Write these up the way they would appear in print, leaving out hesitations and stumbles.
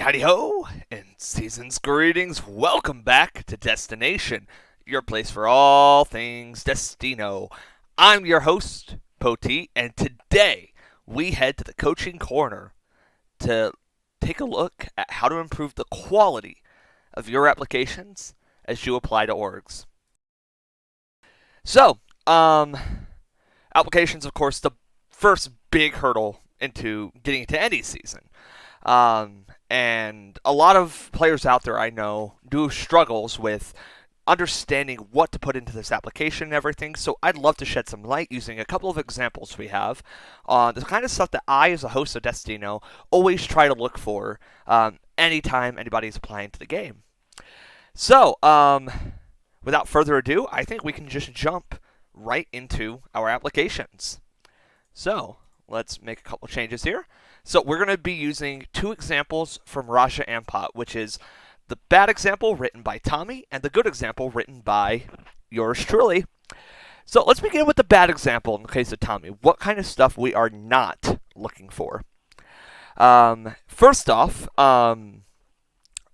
howdy ho, and season's greetings. Welcome back to Destination, your place for all things Destino. I'm your host, Poti, and today we head to the coaching corner to take a look at how to improve the quality of your applications as you apply to orgs. So, applications, of course, the first big hurdle into getting into any season. And a lot of players out there I know do struggles with understanding what to put into this application and everything. So I'd love to shed some light using a couple of examples we have on the kind of stuff that I, as a host of Destino, always try to look for anytime anybody's applying to the game. So, without further ado, I think we can just jump right into our applications. So, let's make a couple changes here. So we're going to be using two examples from Raja Ampat, which is the bad example written by Tommy and the good example written by yours truly. So let's begin with the bad example in the case of Tommy. What kind of stuff we are not looking for? First off, I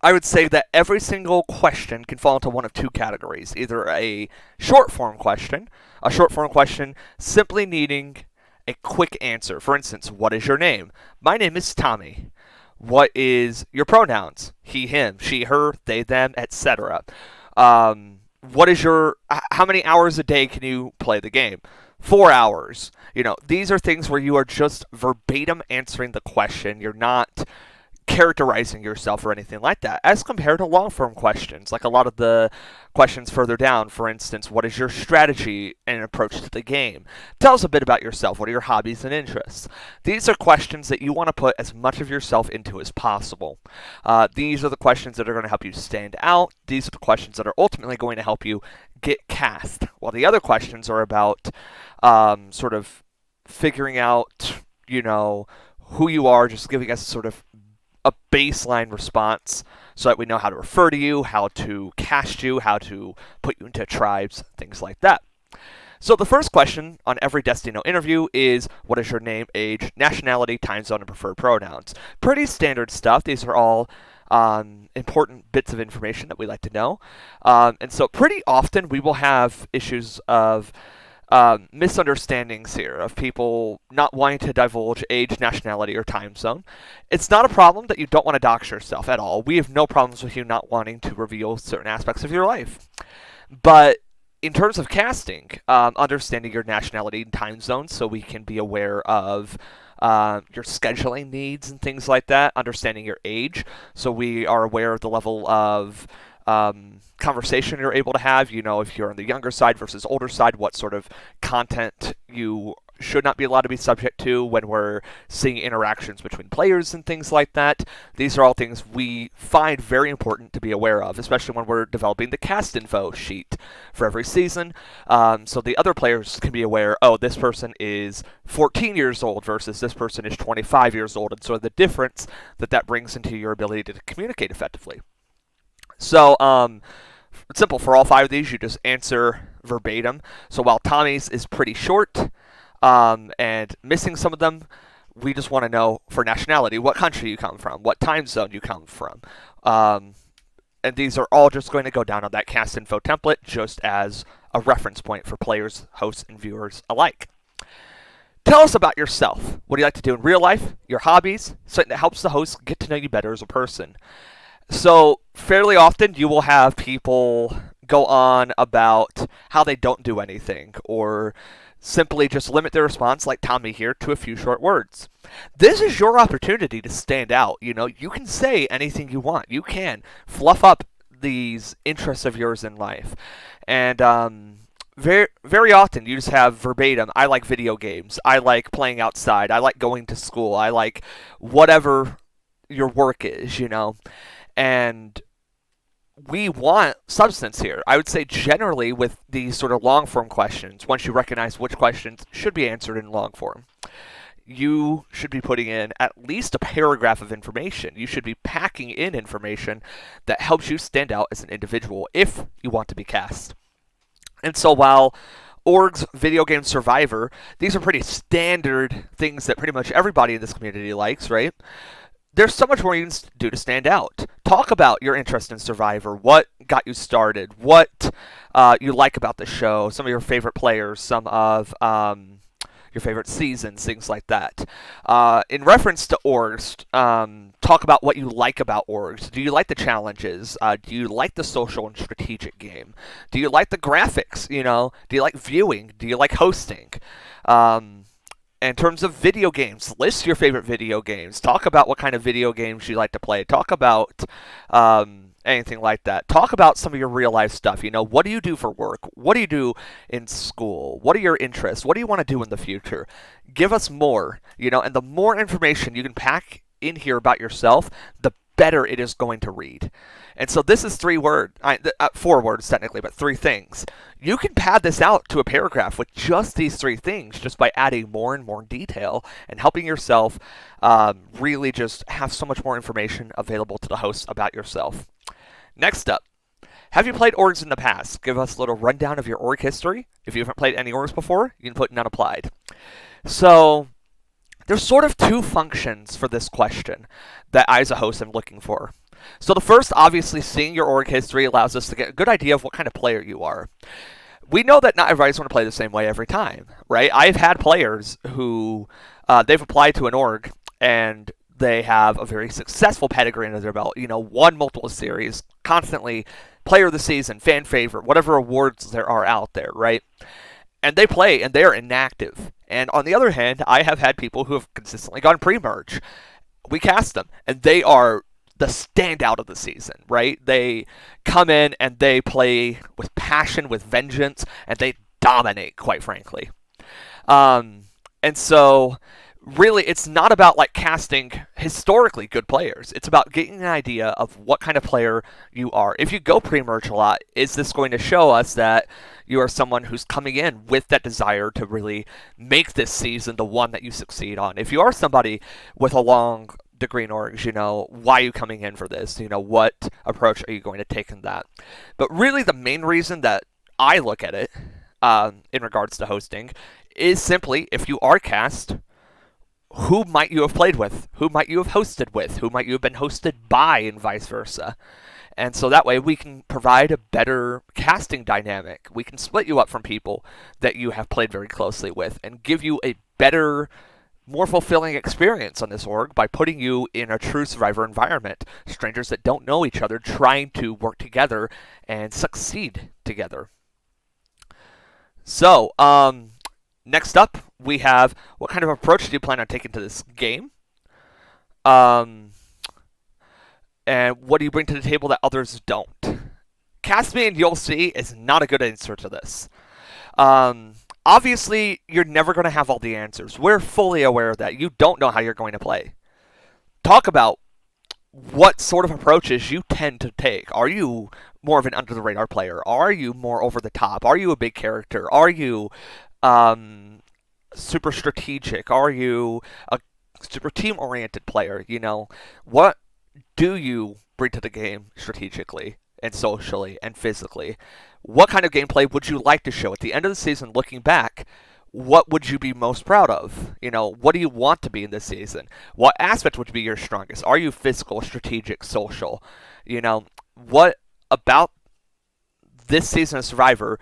would say that every single question can fall into one of two categories. Either a short form question simply needing a quick answer. For instance, what is your name? My name is Tommy. What is your pronouns? He, him, she, her, they, them, etc. What is your, how many hours a day can you play the game? 4 hours. These are things where you are just verbatim answering the question. You're not characterizing yourself or anything like that, as compared to long-form questions, like a lot of the questions further down. For instance, what is your strategy and approach to the game? Tell us a bit about yourself. What are your hobbies and interests? These are questions that you want to put as much of yourself into as possible. These are the questions that are going to help you stand out. These are the questions that are ultimately going to help you get cast, while the other questions are about sort of figuring out, who you are, just giving us sort of a baseline response so that we know how to refer to you, how to cast you, how to put you into tribes, things like that. So the first question on every Destino interview is, what is your name, age, nationality, time zone, and preferred pronouns? Pretty standard stuff. These are all important bits of information that we like to know. And so pretty often we will have issues of misunderstandings here, of people not wanting to divulge age, nationality, or time zone. It's not a problem that you don't want to dox yourself at all. We have no problems with you not wanting to reveal certain aspects of your life. But in terms of casting, understanding your nationality and time zone so we can be aware of your scheduling needs and things like that, understanding your age so we are aware of the level of conversation you're able to have, if you're on the younger side versus older side, what sort of content you should not be allowed to be subject to when we're seeing interactions between players and things like that. These are all things we find very important to be aware of, especially when we're developing the cast info sheet for every season. So the other players can be aware, oh, this person is 14 years old versus this person is 25 years old, and so the difference that brings into your ability to communicate effectively. So, it's simple. For all 5 of these, you just answer verbatim. So while Tommy's is pretty short and missing some of them, we just want to know for nationality, what country you come from, what time zone you come from. And these are all just going to go down on that cast info template just as a reference point for players, hosts, and viewers alike. Tell us about yourself. What do you like to do in real life? Your hobbies? Something that helps the host get to know you better as a person. So fairly often you will have people go on about how they don't do anything, or simply just limit their response, like Tommy here, to a few short words. This is your opportunity to stand out. You can say anything you want. You can fluff up these interests of yours in life. And very, very often you just have verbatim, I like video games. I like playing outside. I like going to school. I like whatever your work is, And we want substance here. I would say generally with these sort of long-form questions, once you recognize which questions should be answered in long form, you should be putting in at least a paragraph of information. You should be packing in information that helps you stand out as an individual if you want to be cast. And so while Orgs, Video Game Survivor, these are pretty standard things that pretty much everybody in this community likes, right? there's so much more you can do to stand out. Talk about your interest in Survivor, what got you started, what you like about the show, some of your favorite players, some of your favorite seasons, things like that. In reference to orgs, talk about what you like about orgs. Do you like the challenges? Do you like the social and strategic game? Do you like the graphics? You know, do you like viewing? Do you like hosting? In terms of video games, list your favorite video games. Talk about what kind of video games you like to play. Talk about anything like that. Talk about some of your real life stuff. You know, what do you do for work? What do you do in school? What are your interests? What do you want to do in the future? Give us more, you know, and the more information you can pack in here about yourself, the better it is going to read. And so this is 4 words technically, but 3 things. You can pad this out to a paragraph with just these 3 things, just by adding more and more detail and helping yourself really just have so much more information available to the host about yourself. Next up, have you played orgs in the past? Give us a little rundown of your org history. If you haven't played any orgs before, you can put none applied. So there's sort of 2 functions for this question that I as a host am looking for. So the first, obviously, seeing your org history allows us to get a good idea of what kind of player you are. We know that not everybody's going to play the same way every time, right? I've had players who they've applied to an org and they have a very successful pedigree under their belt, you know, won multiple series, constantly player of the season, fan favorite, whatever awards there are out there, right? And they play and they're inactive. And on the other hand, I have had people who have consistently gone pre-merge. We cast them and they are the standout of the season, right? They come in and they play with passion, with vengeance, and they dominate, quite frankly. And so really, it's not about like casting historically good players. It's about getting an idea of what kind of player you are. If you go pre-merge a lot, is this going to show us that you are someone who's coming in with that desire to really make this season the one that you succeed on? If you are somebody with a long degree in orgs, you know, why are you coming in for this? You know, what approach are you going to take in that? But really, the main reason that I look at it in regards to hosting is simply, if you are cast, who might you have played with? Who might you have hosted with? Who might you have been hosted by, and vice versa? And so that way we can provide a better casting dynamic. We can split you up from people that you have played very closely with and give you a better, more fulfilling experience on this org by putting you in a true Survivor environment. Strangers that don't know each other trying to work together and succeed together. So, next up, we have what kind of approach do you plan on taking to this game? And what do you bring to the table that others don't? Cast me and you'll see is not a good answer to this. Obviously, you're never going to have all the answers. We're fully aware of that. You don't know how you're going to play. Talk about what sort of approaches you tend to take. Are you more of an under-the-radar player? Are you more over-the-top? Are you a big character? Are you super strategic? Are you a super team-oriented player? You know, what do you bring to the game strategically and socially and physically? What kind of gameplay would you like to show at the end of the season? Looking back, what would you be most proud of? You know, what do you want to be in this season? What aspect would be your strongest? Are you physical, strategic, social? You know, what about this season of Survivor?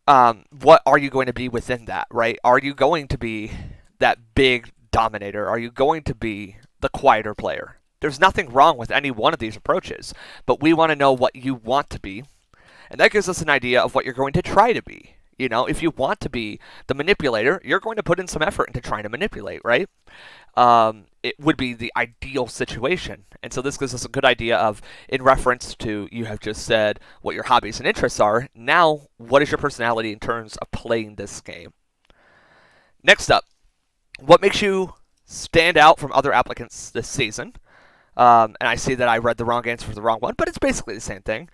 What are you going to be within that, right? Are you going to be that big dominator? Are you going to be the quieter player? There's nothing wrong with any one of these approaches, but we want to know what you want to be, and that gives us an idea of what you're going to try to be. You know, if you want to be the manipulator, you're going to put in some effort into trying to manipulate, right? It would be the ideal situation. And so this gives us a good idea of, in reference to, you have just said what your hobbies and interests are. Now, what is your personality in terms of playing this game? Next up, what makes you stand out from other applicants this season? And I see that I read the wrong answer for the wrong one, but it's basically the same thing.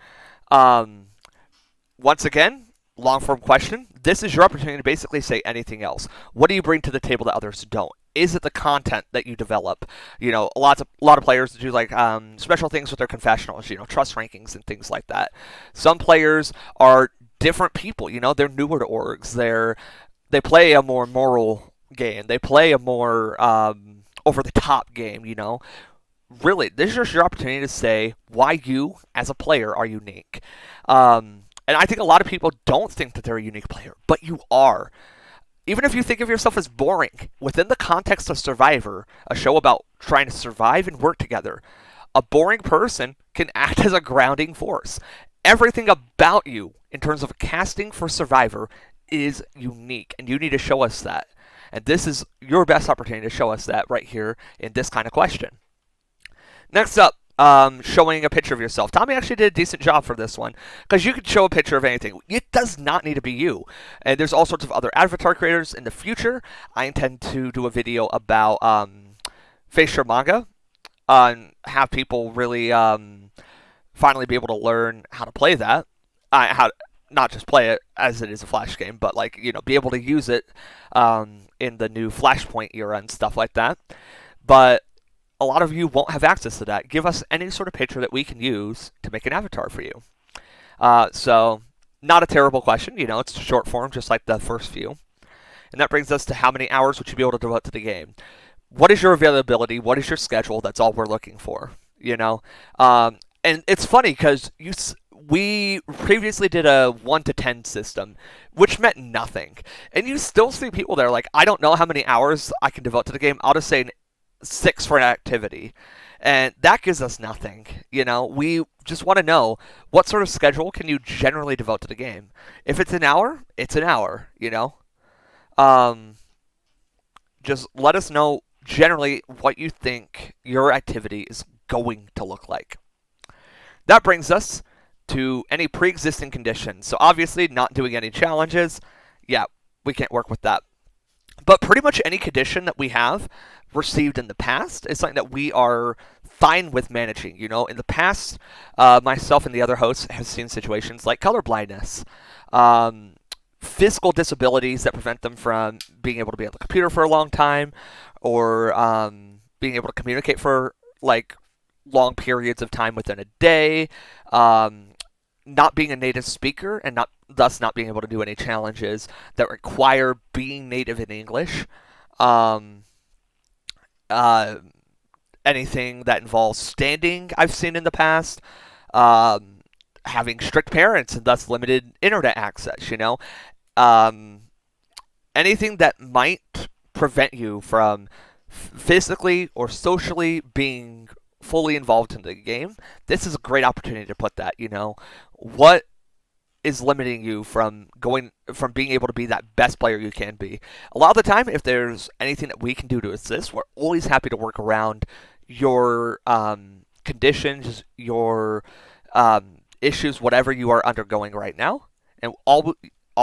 Once again, long-form question. This is your opportunity to basically say anything else. What do you bring to the table that others don't? Is it the content that you develop? You know, a lot of players do like special things with their confessionals, you know, trust rankings and things like that. Some players are different people. You know, they're newer to orgs. They play a more moral game. They play a more over-the-top game, Really, this is just your opportunity to say why you, as a player, are unique. And I think a lot of people don't think that they're a unique player, but you are. Even if you think of yourself as boring, within the context of Survivor, a show about trying to survive and work together, a boring person can act as a grounding force. Everything about you, in terms of casting for Survivor, is unique, and you need to show us that. And this is your best opportunity to show us that right here in this kind of question. Next up, showing a picture of yourself. Tommy actually did a decent job for this one, because you could show a picture of anything. It does not need to be you. And there's all sorts of other avatar creators in the future. I intend to do a video about face share manga, and have people really finally be able to learn how to play that. Not just play it as it is a Flash game, but be able to use it in the new Flashpoint era and stuff like that. But a lot of you won't have access to that. Give us any sort of picture that we can use to make an avatar for you. So, not a terrible question. It's short form, just like the first few. And that brings us to how many hours would you be able to devote to the game? What is your availability? What is your schedule? That's all we're looking for. And it's funny because we previously did a 1 to 10 system, which meant nothing. And you still see people that are like, I don't know how many hours I can devote to the game. I'll just say 6 for an activity. And that gives us nothing. We just want to know what sort of schedule can you generally devote to the game. If it's an hour, it's an hour, Just let us know generally what you think your activity is going to look like. That brings us to any pre-existing conditions. So obviously not doing any challenges. Yeah, we can't work with that. But pretty much any condition that we have received in the past is something that we are fine with managing. In the past, myself and the other hosts have seen situations like color blindness, physical disabilities that prevent them from being able to be on the computer for a long time, or being able to communicate for long periods of time within a day, not being a native speaker and thus not being able to do any challenges that require being native in English. Anything that involves standing, I've seen in the past. Having strict parents and thus limited internet access, anything that might prevent you from physically or socially being fully involved in the game. This is a great opportunity to put that, What is limiting you from being able to be that best player you can be? A lot of the time, if there's anything that we can do to assist, we're always happy to work around your conditions, your issues, whatever you are undergoing right now. And all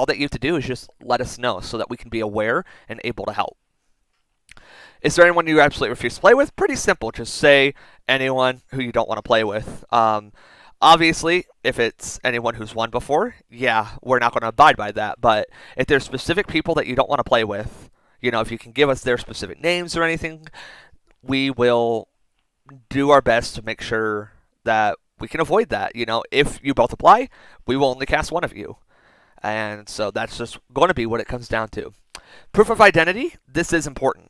that you have to do is just let us know so that we can be aware and able to help. Is there anyone you absolutely refuse to play with? Pretty simple. Just say anyone who you don't want to play with. Obviously, if it's anyone who's won before, yeah, we're not going to abide by that. But if there's specific people that you don't want to play with, if you can give us their specific names or anything, we will do our best to make sure that we can avoid that. If you both apply, we will only cast one of you. And so that's just going to be what it comes down to. Proof of identity, this is important.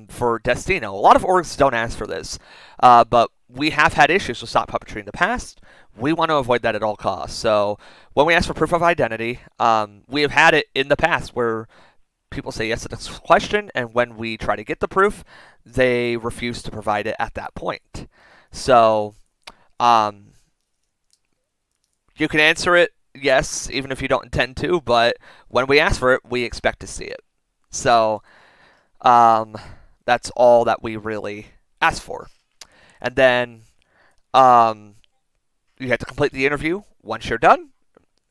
For Destino. A lot of orgs don't ask for this, but we have had issues with sock puppetry in the past. We want to avoid that at all costs. So when we ask for proof of identity, we have had it in the past where people say yes to this question, and when we try to get the proof, they refuse to provide it at that point. So you can answer it yes, even if you don't intend to, but when we ask for it, we expect to see it. So that's all that we really ask for. And then you have to complete the interview once you're done.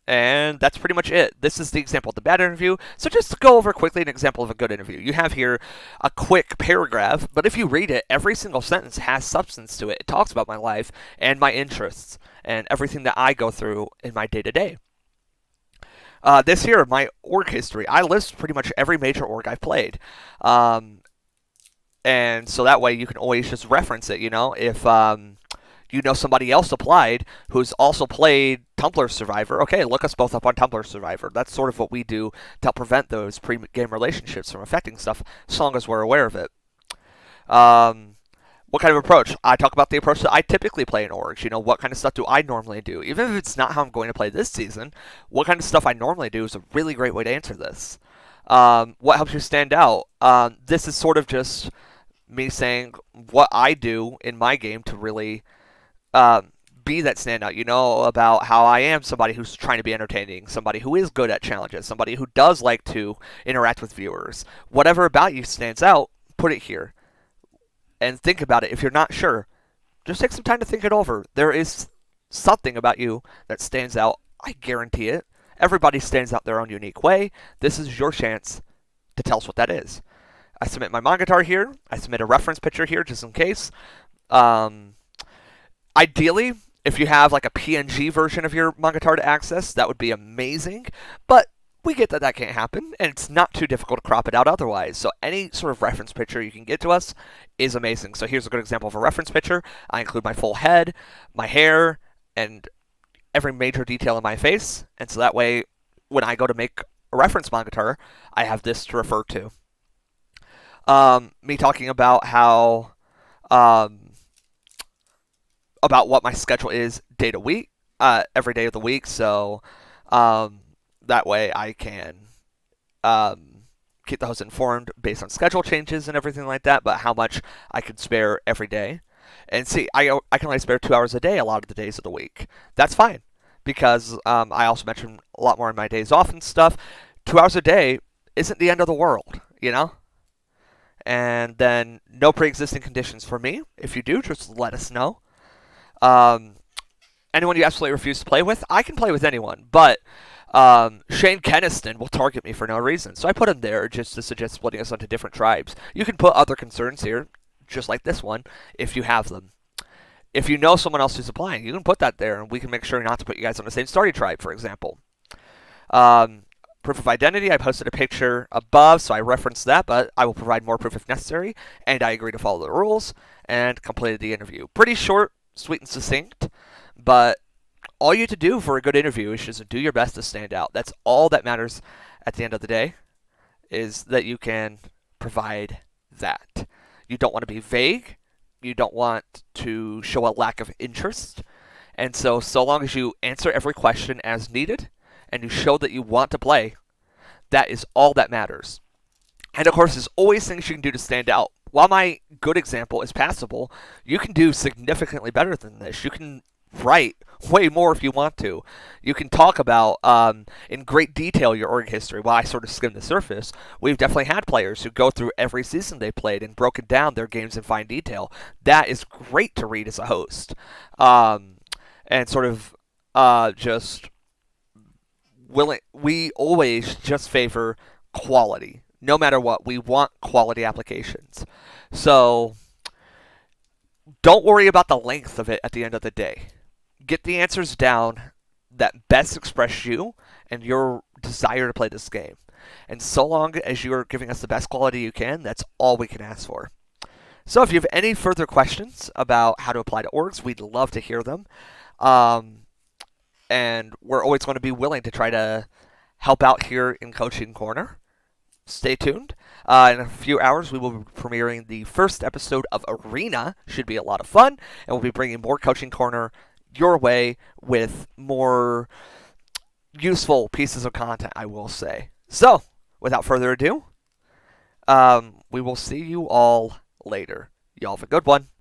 And that's pretty much it. This is the example of the bad interview. So just to go over quickly an example of a good interview. You have here a quick paragraph, but if you read it, every single sentence has substance to it. It talks about my life and my interests and everything that I go through in my day-to-day. This here, my org history. I list pretty much every major org I've played. And so that way you can always just reference it, if somebody else applied who's also played Tumblr Survivor, okay, look us both up on Tumblr Survivor. That's sort of what we do to help prevent those pre-game relationships from affecting stuff, as long as we're aware of it. What kind of approach? I talk about the approach that I typically play in orgs. What kind of stuff do I normally do? Even if it's not how I'm going to play this season, what kind of stuff I normally do is a really great way to answer this. What helps you stand out? This is sort of just me saying what I do in my game to really be that standout. About how I am somebody who's trying to be entertaining, somebody who is good at challenges, somebody who does like to interact with viewers. Whatever about you stands out, put it here. And think about it. If you're not sure, just take some time to think it over. There is something about you that stands out. I guarantee it. Everybody stands out their own unique way. This is your chance to tell us what that is. I submit my Monogatari here. I submit a reference picture here just in case. Ideally, if you have like a PNG version of your Monogatari to access, that would be amazing. But we get that that can't happen, and it's not too difficult to crop it out otherwise. So any sort of reference picture you can get to us is amazing. So here's a good example of a reference picture. I include my full head, my hair, and every major detail in my face. And so that way, when I go to make a reference Monogatari, I have this to refer to. Me talking about how, about what my schedule is day to week, every day of the week. So, that way I can keep the host informed based on schedule changes and everything like that, but how much I can spare every day. And see, I can only spare 2 hours a day a lot of the days of the week. That's fine, because I also mentioned a lot more in my days off and stuff. 2 hours a day isn't the end of the world, And then no pre-existing conditions for me. If you do, just let us know. Anyone you absolutely refuse to play with, I can play with anyone, but Shane Keniston will target me for no reason. So I put him there just to suggest splitting us onto different tribes. You can put other concerns here, just like this one, if you have them. If you know someone else who's applying, you can put that there, and we can make sure not to put you guys on the same starting tribe, for example. Proof of identity, I posted a picture above, so I referenced that, but I will provide more proof if necessary, and I agree to follow the rules, and completed the interview. Pretty short, sweet, and succinct, but all you have to do for a good interview is just do your best to stand out. That's all that matters at the end of the day, is that you can provide that. You don't want to be vague. You don't want to show a lack of interest. And so long as you answer every question as needed, and you show that you want to play, that is all that matters. And of course, there's always things you can do to stand out. While my good example is passable, you can do significantly better than this. You can write way more if you want to. You can talk about, in great detail, your org history. While I sort of skimmed the surface, we've definitely had players who go through every season they played and broken down their games in fine detail. That is great to read as a host. And sort of just we always just favor quality. No matter what, we want quality applications. So don't worry about the length of it at the end of the day. Get the answers down that best express you and your desire to play this game. And so long as you're giving us the best quality you can, that's all we can ask for. So if you have any further questions about how to apply to orgs, we'd love to hear them. And we're always going to be willing to try to help out here in Coaching Corner. Stay tuned. In a few hours, we will be premiering the first episode of Arena. Should be a lot of fun. And we'll be bringing more Coaching Corner your way with more useful pieces of content, I will say. So, without further ado, we will see you all later. Y'all have a good one.